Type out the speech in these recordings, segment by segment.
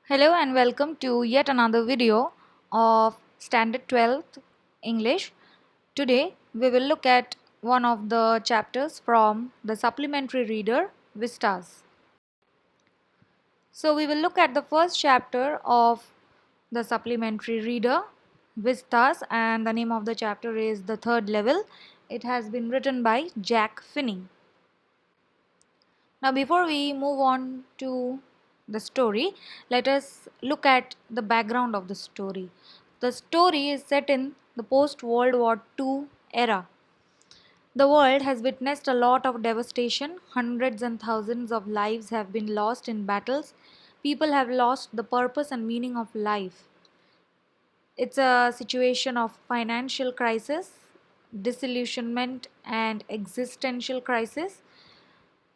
Hello and welcome to yet another video of Standard 12th English. Today we will look at one of the chapters from the supplementary reader Vistas. So we will look at the first chapter of the supplementary reader Vistas, and the name of the chapter is The Third Level. It has been written by Jack Finney. Now, before we move on to the story, let us look at the background of the story. The story is set in the post World War II era. The world has witnessed a lot of devastation. Hundreds and thousands of lives have been lost in battles. People have lost the purpose and meaning of life. It's a situation of financial crisis, disillusionment, and existential crisis.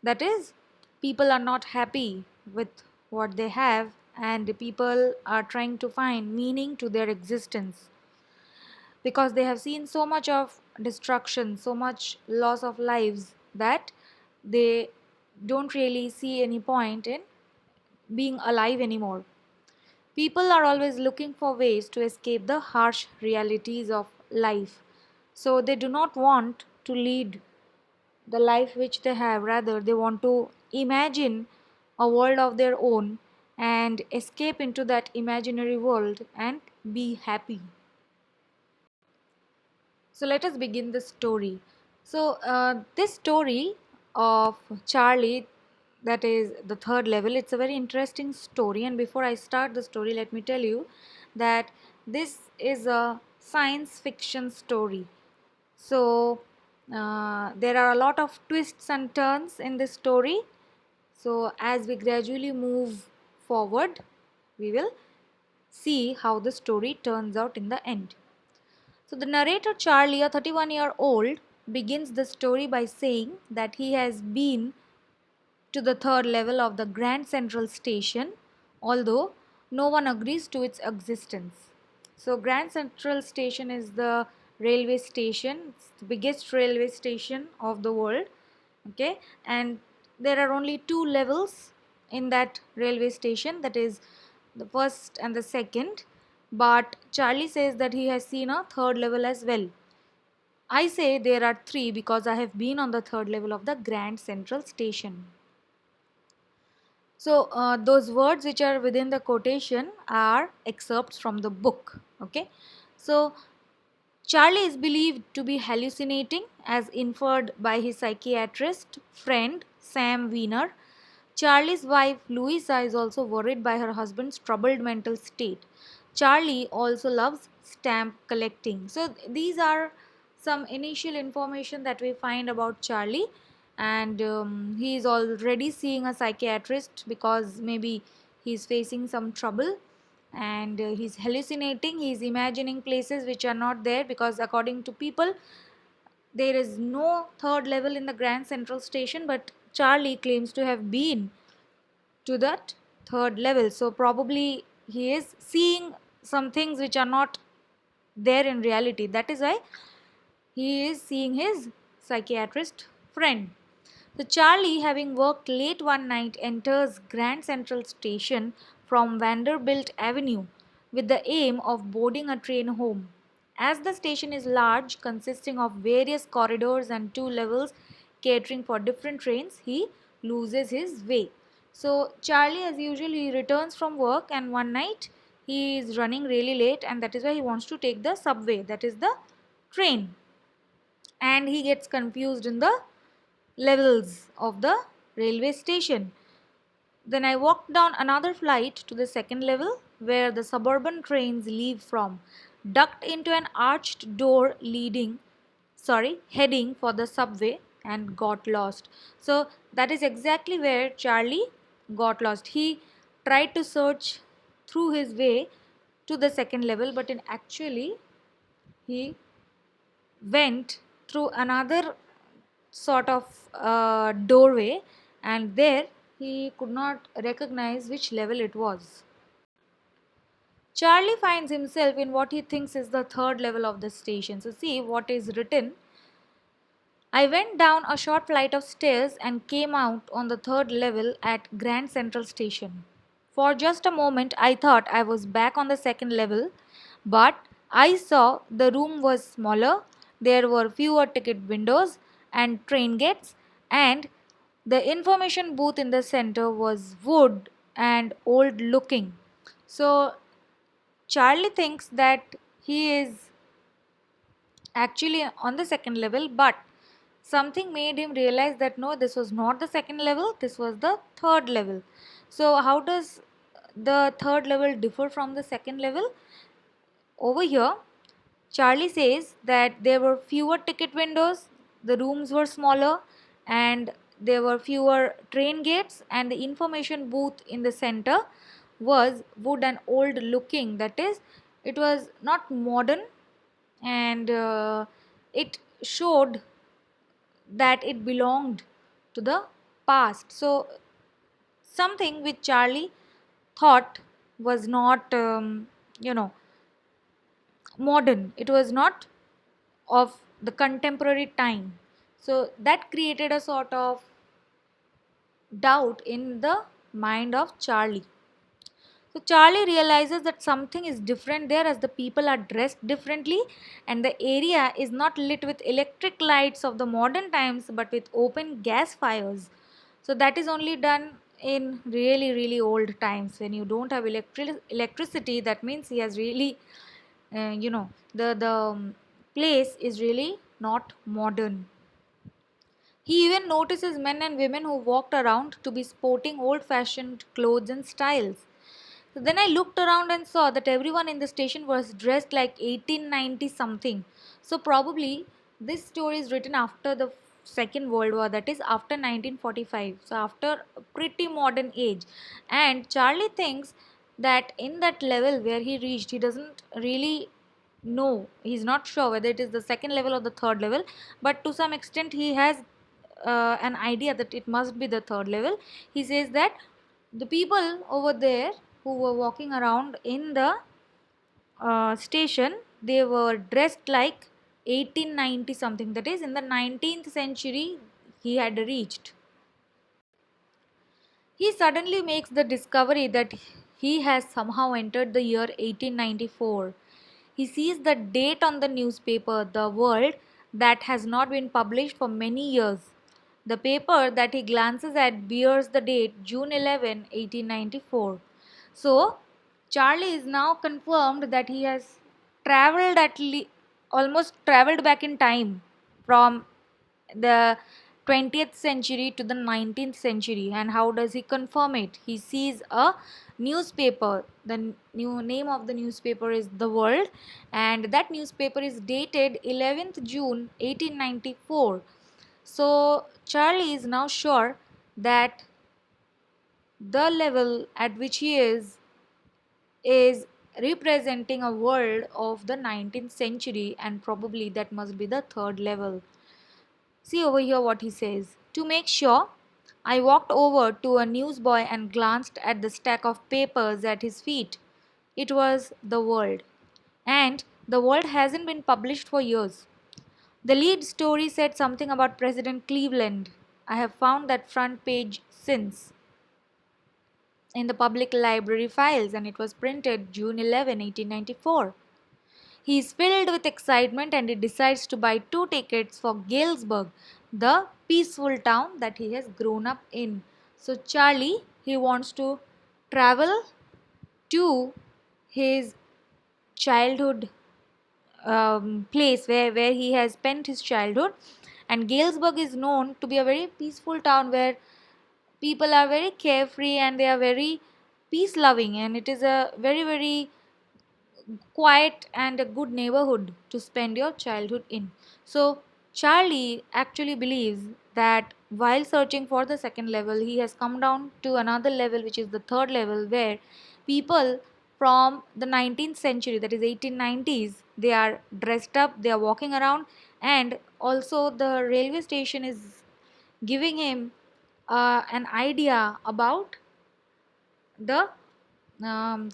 That is, people are not happy with what they have, and people are trying to find meaning to their existence because they have seen so much of destruction, so much loss of lives that they don't really see any point in being alive anymore. People are always looking for ways to escape the harsh realities of life. So they do not want to lead the life which they have. Rather, they want to imagine a world of their own and escape into that imaginary world and be happy. So, let us begin the story. So, this story of Charlie, that is the third level, it's a very interesting story. And before I start the story, let me tell you that this is a science fiction story. So, there are a lot of twists and turns in this story. So, as we gradually move forward, we will see how the story turns out in the end. So, the narrator Charlie, a 31-year-old, begins the story by saying that he has been to the third level of the Grand Central Station, although no one agrees to its existence. So, Grand Central Station is the railway station, it's the biggest railway station of the world. Okay, and there are only two levels in that railway station, that is the first and the second. But Charlie says that he has seen a third level as well. I say there are three because I have been on the third level of the Grand Central Station. So, those words which are within the quotation are excerpts from the book. Okay, so Charlie is believed to be hallucinating as inferred by his psychiatrist friend Sam Wiener. Charlie's wife Louisa is also worried by her husband's troubled mental state. Charlie also loves stamp collecting. So, these are some initial information that we find about Charlie, and he is already seeing a psychiatrist because maybe he is facing some trouble, and he's hallucinating, he's imagining places which are not there because according to people there is no third level in the Grand Central Station, but Charlie claims to have been to that third level. So probably he is seeing some things which are not there in reality. That is why he is seeing his psychiatrist friend. So Charlie, having worked late one night, enters Grand Central Station from Vanderbilt Avenue with the aim of boarding a train home. As the station is large, consisting of various corridors and two levels catering for different trains, he loses his way. So Charlie, as usual, he returns from work, and one night he is running really late, and that is why he wants to take the subway, that is the train, and he gets confused in the levels of the railway station. Then I walked down another flight to the second level where the suburban trains leave from, ducked into an arched door heading for the subway, and got lost. So that is exactly where Charlie got lost. He tried to search through his way to the second level, but in actually he went through another sort of doorway, and there he could not recognize which level it was. Charlie finds himself in what he thinks is the third level of the station. So, see what is written. I went down a short flight of stairs and came out on the third level at Grand Central Station. For just a moment, I thought I was back on the second level, but I saw the room was smaller, there were fewer ticket windows and train gates, and the information booth in the center was wood and old looking. So, Charlie thinks that he is actually on the second level, but something made him realize that no, this was not the second level, this was the third level. So how does the third level differ from the second level? Over here Charlie says that there were fewer ticket windows, the rooms were smaller, and there were fewer train gates, and the information booth in the center was wood and old looking. That is, it was not modern, and it showed that it belonged to the past. So, something which Charlie thought was not, you know, modern, it was not of the contemporary time. So, that created a sort of doubt in the mind of Charlie. So Charlie realizes that something is different there as the people are dressed differently and the area is not lit with electric lights of the modern times but with open gas fires. So that is only done in really old times when you don't have electricity. That means he has really the place is really not modern. He even notices men and women who walked around to be sporting old fashioned clothes and styles. So then I looked around and saw that everyone in the station was dressed like 1890 something. So probably this story is written after the Second World War, that is after 1945. So after a pretty modern age. And Charlie thinks that in that level where he reached, he doesn't really know. He's not sure whether it is the second level or the third level, but to some extent he has an idea that it must be the third level. He says that the people over there who were walking around in the station, they were dressed like 1890 something, that is in the 19th century he had reached. He suddenly makes the discovery that he has somehow entered the year 1894. He sees the date on the newspaper, The World, that has not been published for many years. The paper that he glances at bears the date June 11, 1894. So, Charlie is now confirmed that he has traveled almost traveled back in time from the 20th century to the 19th century. And how does he confirm it? He sees a newspaper. The new name of the newspaper is The World, and that newspaper is dated 11th June 1894. So Charlie is now sure that the level at which he is representing a world of the 19th century, and probably that must be the third level. See over here what he says. To make sure, I walked over to a newsboy and glanced at the stack of papers at his feet. It was The World. And The World hasn't been published for years. The lead story said something about President Cleveland. I have found that front page since in the public library files, and it was printed June 11, 1894. He is filled with excitement and he decides to buy two tickets for Galesburg, the peaceful town that he has grown up in. So Charlie, he wants to travel to his childhood place where he has spent his childhood, and Galesburg is known to be a very peaceful town where people are very carefree and they are very peace loving, and it is a very quiet and a good neighborhood to spend your childhood in. So, Charlie actually believes that while searching for the second level, he has come down to another level, which is the third level, where people from the 19th century, that is 1890s, they are dressed up, they are walking around, and also the railway station is giving him an idea about the um,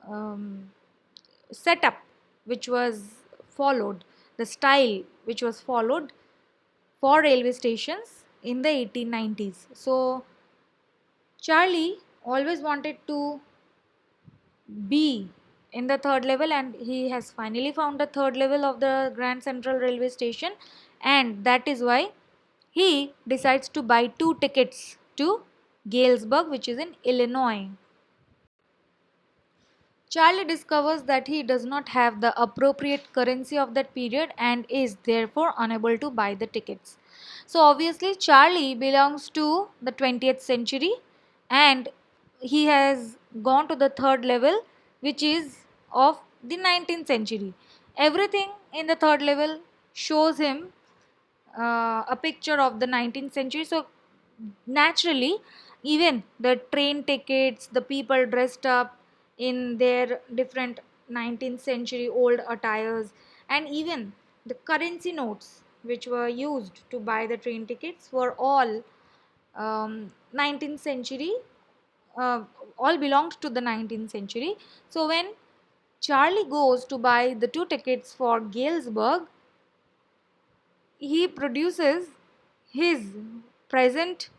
um, setup which was followed, the style which was followed for railway stations in the 1890s. So Charlie always wanted to be in the third level, and he has finally found the third level of the Grand Central Railway Station, and that is why he decides to buy two tickets to Galesburg, which is in Illinois. Charlie discovers that he does not have the appropriate currency of that period and is therefore unable to buy the tickets. So, obviously, Charlie belongs to the 20th century and he has gone to the third level, which is of the 19th century. Everything in the third level shows him a picture of the 19th century. So, naturally, even the train tickets, the people dressed up in their different 19th century old attires, and even the currency notes which were used to buy the train tickets were all 19th century, uh, all belonged to the 19th century. So, when Charlie goes to buy the two tickets for Galesburg, he produces his present,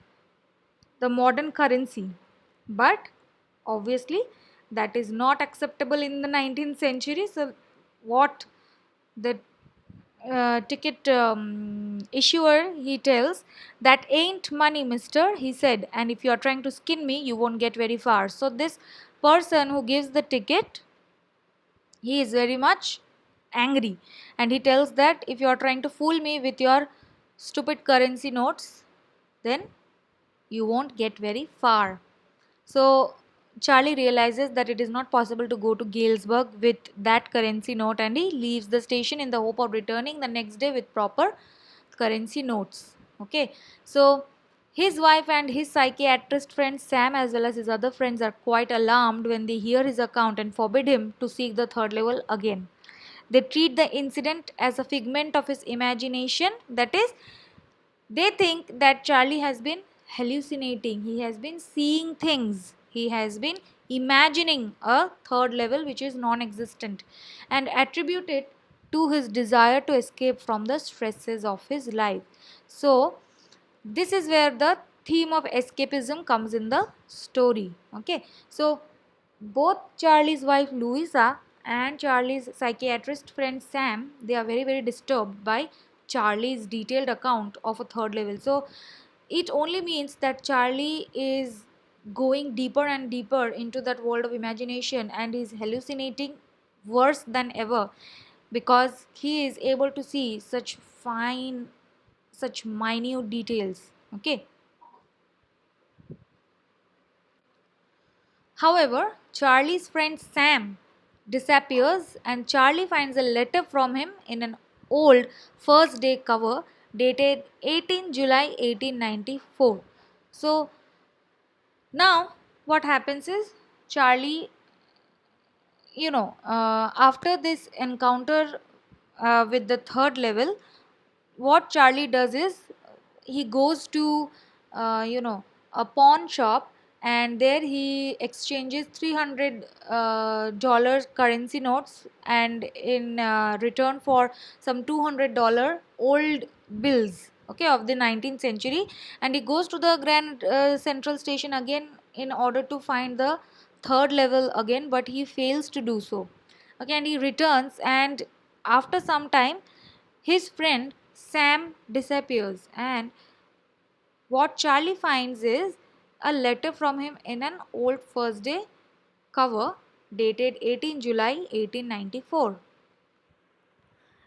the modern currency, but obviously that is not acceptable in the 19th century. So what the ticket issuer, he tells, that ain't money, mister, he said, and if you are trying to skin me you won't get very far. So this person who gives the ticket, he is very much angry, and he tells that if you are trying to fool me with your stupid currency notes, then you won't get very far. So Charlie realizes that it is not possible to go to Galesburg with that currency note, and he leaves the station in the hope of returning the next day with proper currency notes. Okay, so his wife and his psychiatrist friend Sam, as well as his other friends, are quite alarmed when they hear his account and forbid him to seek the third level again. They treat the incident as a figment of his imagination, that is, they think that Charlie has been hallucinating, he has been seeing things, he has been imagining a third level which is non existent, and attribute it to his desire to escape from the stresses of his life. So, this is where the theme of escapism comes in the story. Okay, so both Charlie's wife Louisa and Charlie's psychiatrist friend Sam, they are very very disturbed by Charlie's detailed account of a third level. So it only means that Charlie is going deeper and deeper into that world of imagination and is hallucinating worse than ever, because he is able to see such fine, such minute details. Okay. However, Charlie's friend Sam disappears and Charlie finds a letter from him in an old first day cover dated 18 July 1894. So now what happens is, Charlie, after this encounter with the third level, what Charlie does is he goes to a pawn shop, and there he exchanges $300 currency notes, and in return for some $200 old bills, okay, of the 19th century, and he goes to the Grand Central Station again in order to find the third level again, but he fails to do so. Okay, and he returns, and after some time his friend Sam disappears, and what Charlie finds is a letter from him in an old first day cover dated 18 July 1894.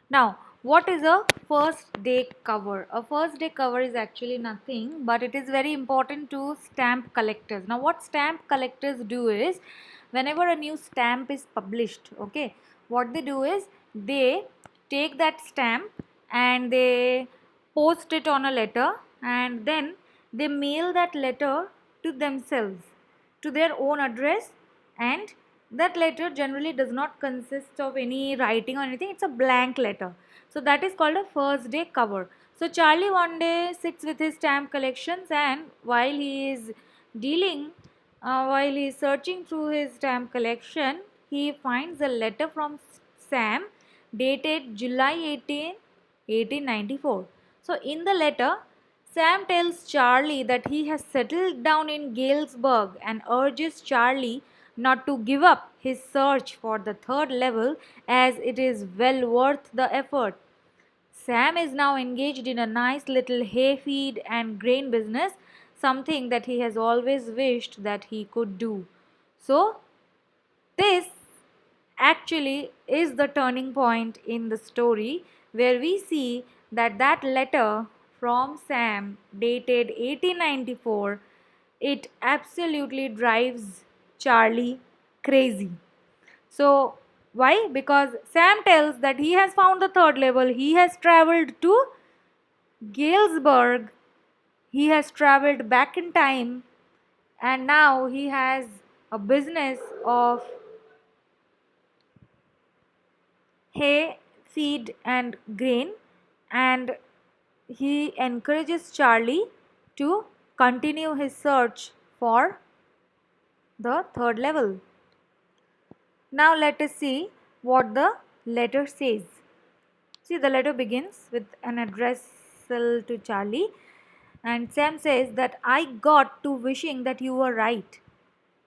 Now, what is a first day cover? A first day cover is actually nothing, but it is very important to stamp collectors. Now, what stamp collectors do is, whenever a new stamp is published, okay, what they do is they take that stamp and they post it on a letter, and then they mail that letter to themselves, to their own address, and that letter generally does not consist of any writing or anything, it's a blank letter. So that is called a first day cover. So Charlie one day sits with his stamp collections, and while he is dealing while he is searching through his stamp collection, he finds a letter from Sam dated July 18, 1894. So in the letter, Sam tells Charlie that he has settled down in Galesburg and urges Charlie not to give up his search for the third level as it is well worth the effort. Sam is now engaged in a nice little hay feed and grain business, something that he has always wished that he could do. So, this actually is the turning point in the story where we see that that letter from Sam dated 1894, it absolutely drives Charlie crazy. So why? Because Sam tells that he has found the third level, he has traveled to Galesburg, he has traveled back in time, and now he has a business of hay, feed, and grain, and he encourages Charlie to continue his search for the third level. Now, let us see what the letter says. See, the letter begins with an addressal to Charlie, and Sam says that I got to wishing that you were right.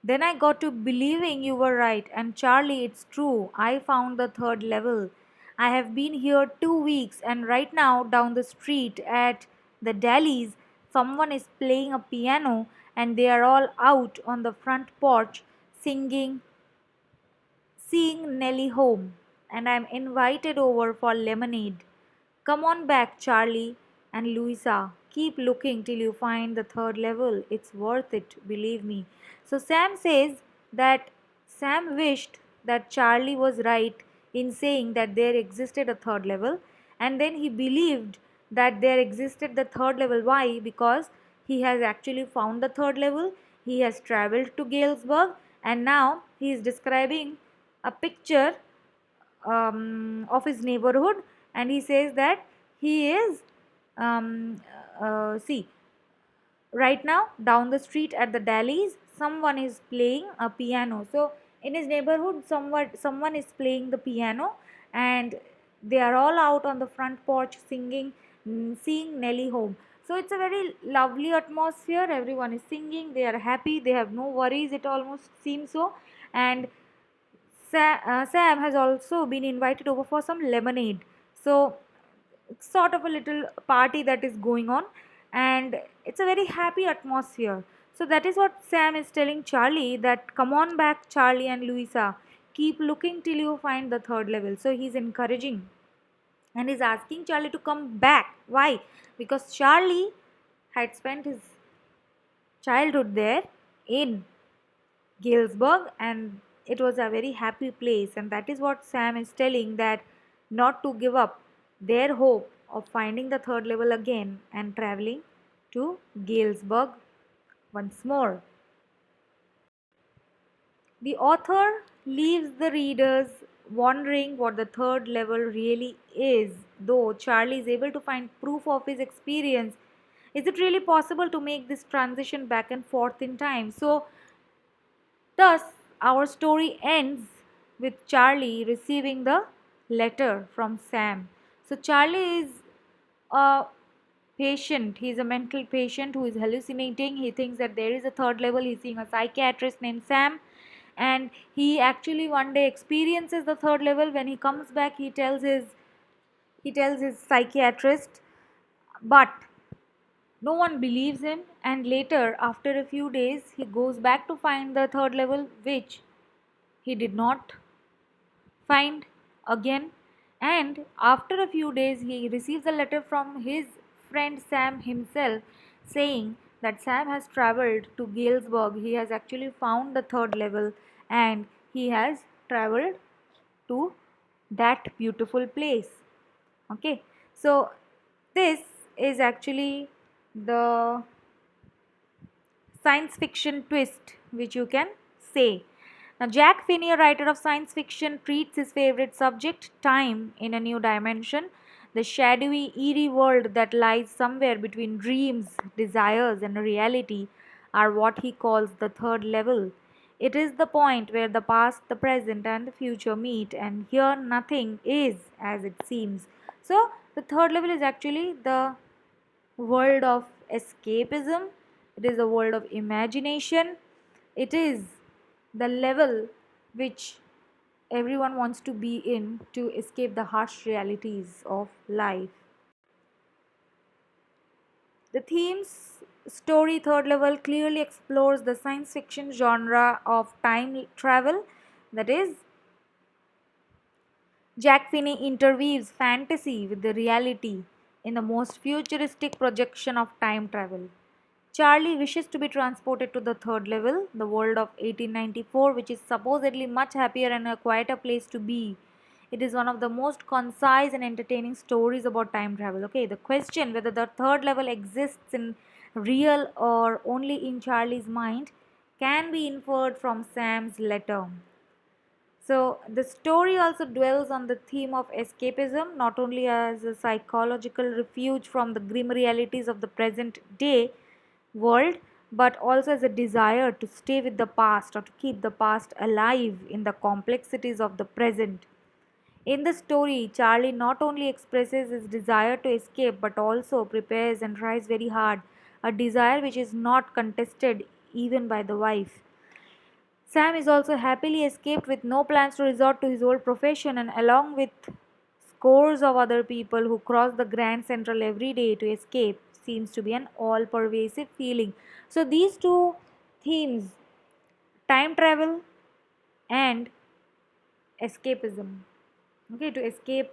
Then I got to believing you were right, and Charlie, it's true. I found the third level. I have been here 2 weeks, and right now, down the street at the Dallies, someone is playing a piano, and they are all out on the front porch singing, seeing Nellie home, and I'm invited over for lemonade. Come on back, Charlie and Louisa. Keep looking till you find the third level. It's worth it, believe me. So Sam says that Sam wished that Charlie was right in saying that there existed a third level, and then he believed that there existed the third level. Why? Because he has actually found the third level, he has traveled to Galesburg, and now he is describing a picture of his neighborhood, and he says that he is um, see, right now down the street at the Dallies someone is playing a piano. So in his neighborhood someone is playing the piano, and they are all out on the front porch singing, seeing Nellie home. So it's a very lovely atmosphere, everyone is singing, they are happy, they have no worries, it almost seems so. And Sam has also been invited over for some lemonade. So it's sort of a little party that is going on, and it's a very happy atmosphere. So that is what Sam is telling Charlie, that come on back, Charlie and Louisa. Keep looking till you find the third level. So he's encouraging and he's asking Charlie to come back. Why? Because Charlie had spent his childhood there in Galesburg, and it was a very happy place, and that is what Sam is telling, that not to give up their hope of finding the third level again and traveling to Galesburg once more. The author leaves the readers wondering what the third level really is, though Charlie is able to find proof of his experience. Is it really possible to make this transition back and forth in time? So thus, our story ends with Charlie receiving the letter from Sam. So, Charlie is a patient, he's a mental patient who is hallucinating. He thinks that there is a third level. He's seeing a psychiatrist named Sam, and he actually one day experiences the third level. When he comes back, he tells his psychiatrist, but no one believes him, and later, after a few days, he goes back to find the third level, which he did not find again. And after a few days, he receives a letter from his friend Sam himself saying that Sam has traveled to Galesburg. He has actually found the third level, and he has traveled to that beautiful place. Okay, so this is actually the science fiction twist, which you can say. Now, Jack Finney, a writer of science fiction, treats his favorite subject, time, in a new dimension. The shadowy, eerie world that lies somewhere between dreams, desires, and reality are what he calls the third level. It is the point where the past, the present, and the future meet, and here nothing is as it seems. So, the third level is actually the world of escapism, it is a world of imagination, it is the level which everyone wants to be in to escape the harsh realities of life. The theme's story, Third Level, clearly explores the science fiction genre of time travel. That is, Jack Finney interweaves fantasy with the reality in the most futuristic projection of time travel. Charlie wishes to be transported to the third level, the world of 1894, which is supposedly much happier and a quieter place to be. It is one of the most concise and entertaining stories about time travel. Okay, the question whether the third level exists in real or only in Charlie's mind can be inferred from Sam's letter. So, the story also dwells on the theme of escapism, not only as a psychological refuge from the grim realities of the present day world, but also as a desire to stay with the past or to keep the past alive in the complexities of the present. In the story, Charlie not only expresses his desire to escape but also prepares and tries very hard, a desire which is not contested even by the wife. Sam is also happily escaped with no plans to resort to his old profession, and along with scores of other people who cross the Grand Central every day to escape, seems to be an all pervasive feeling. So, these two themes, time travel and escapism, okay, to escape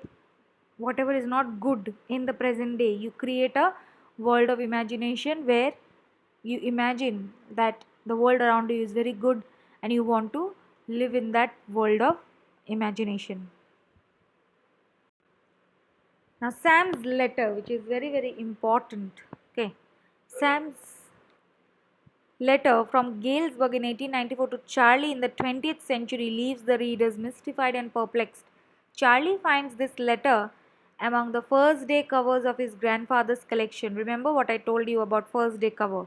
whatever is not good in the present day, you create a world of imagination where you imagine that the world around you is very good and you want to live in that world of imagination. Now Sam's letter, which is very important, okay, Sam's letter from Galesburg in 1894 to Charlie in the 20th century leaves the readers mystified and perplexed. Charlie finds this letter among the first day covers of his grandfather's collection. Remember what I told you about first day cover?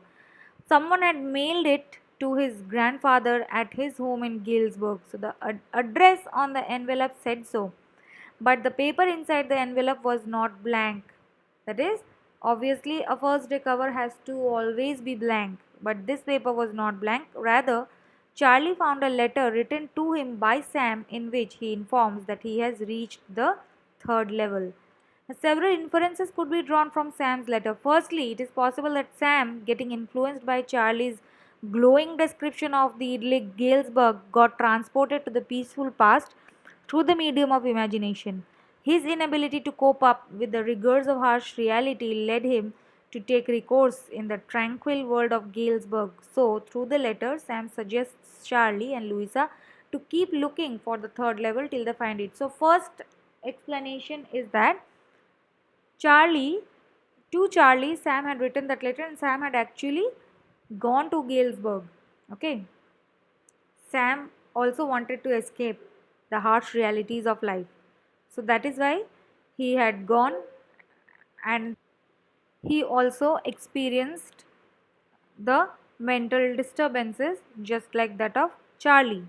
Someone had mailed it to his grandfather at his home in Galesburg. So the address on the envelope said so. But the paper inside the envelope was not blank. That is, obviously, a first day cover has to always be blank. But this paper was not blank. Rather, Charlie found a letter written to him by Sam in which he informs that he has reached the third level. Several inferences could be drawn from Sam's letter. Firstly, it is possible that Sam, getting influenced by Charlie's glowing description of the idyllic Galesburg, got transported to the peaceful past through the medium of imagination. His inability to cope up with the rigors of harsh reality led him to take recourse in the tranquil world of Galesburg. So, through the letter, Sam suggests Charlie and Louisa to keep looking for the third level till they find it. So, first explanation is that Charlie, to Charlie, Sam had written that letter and Sam had actually gone to Galesburg. Okay. Sam also wanted to escape the harsh realities of life. So that is why he had gone, and he also experienced the mental disturbances just like that of Charlie.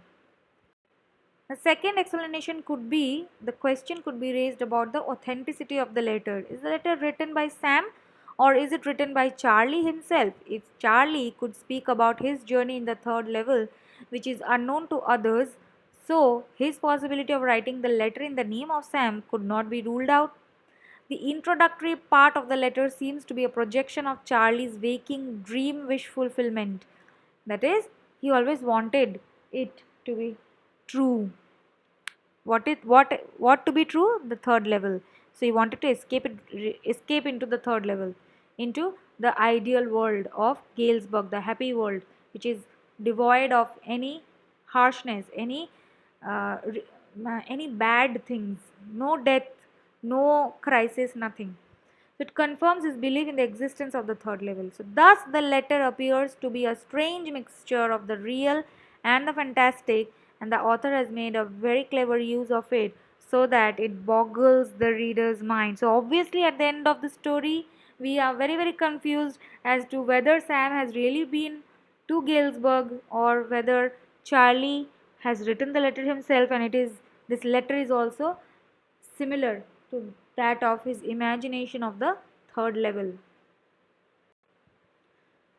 The second explanation could be, the question could be raised about the authenticity of the letter. Is the letter written by Sam or is it written by Charlie himself? If Charlie could speak about his journey in the third level, which is unknown to others, so his possibility of writing the letter in the name of Sam could not be ruled out. The introductory part of the letter seems to be a projection of Charlie's waking dream wish fulfillment. That is, he always wanted it to be true. What to be true? The third level. So he wanted to escape into the third level, into the ideal world of Galesburg, the happy world, which is devoid of any harshness, any bad things, no death, no crisis, nothing. So it confirms his belief in the existence of the third level. So, thus, the letter appears to be a strange mixture of the real and the fantastic, and the author has made a very clever use of it so that it boggles the reader's mind. So, obviously, at the end of the story, we are very confused as to whether Sam has really been to Galesburg or whether Charlie has written the letter himself, and it is this letter is also similar to that of his imagination of the third level.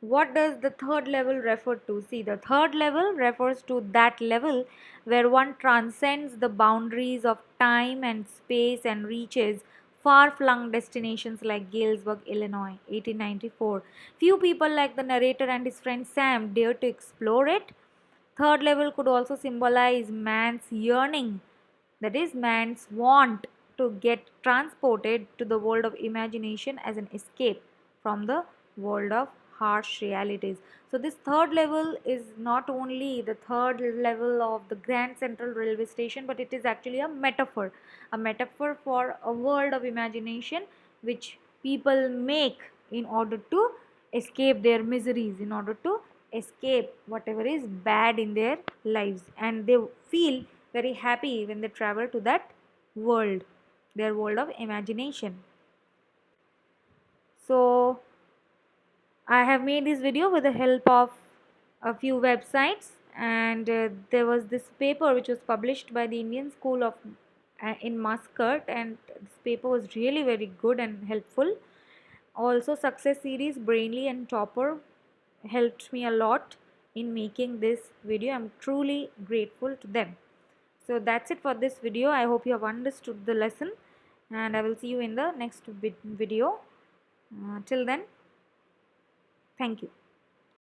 What does the third level refer to? See, the third level refers to that level where one transcends the boundaries of time and space and reaches far flung destinations like Galesburg, Illinois, 1894. Few people like the narrator and his friend Sam dare to explore it. Third level could also symbolize man's yearning, that is, man's want to get transported to the world of imagination as an escape from the world of harsh realities. So, this third level is not only the third level of the Grand Central Railway Station, but it is actually a metaphor for a world of imagination which people make in order to escape their miseries, in order to escape whatever is bad in their lives, and they feel very happy when they travel to that world, their world of imagination. So I have made this video with the help of a few websites, and there was this paper which was published by the Indian School of in Muscat, and this paper was really very good and helpful. Also, Success Series, Brainly and Topper helped me a lot in making this video. I'm truly grateful to them. So that's it for this video. I hope you have understood the lesson, and I will see you in the next video. Till then, thank you.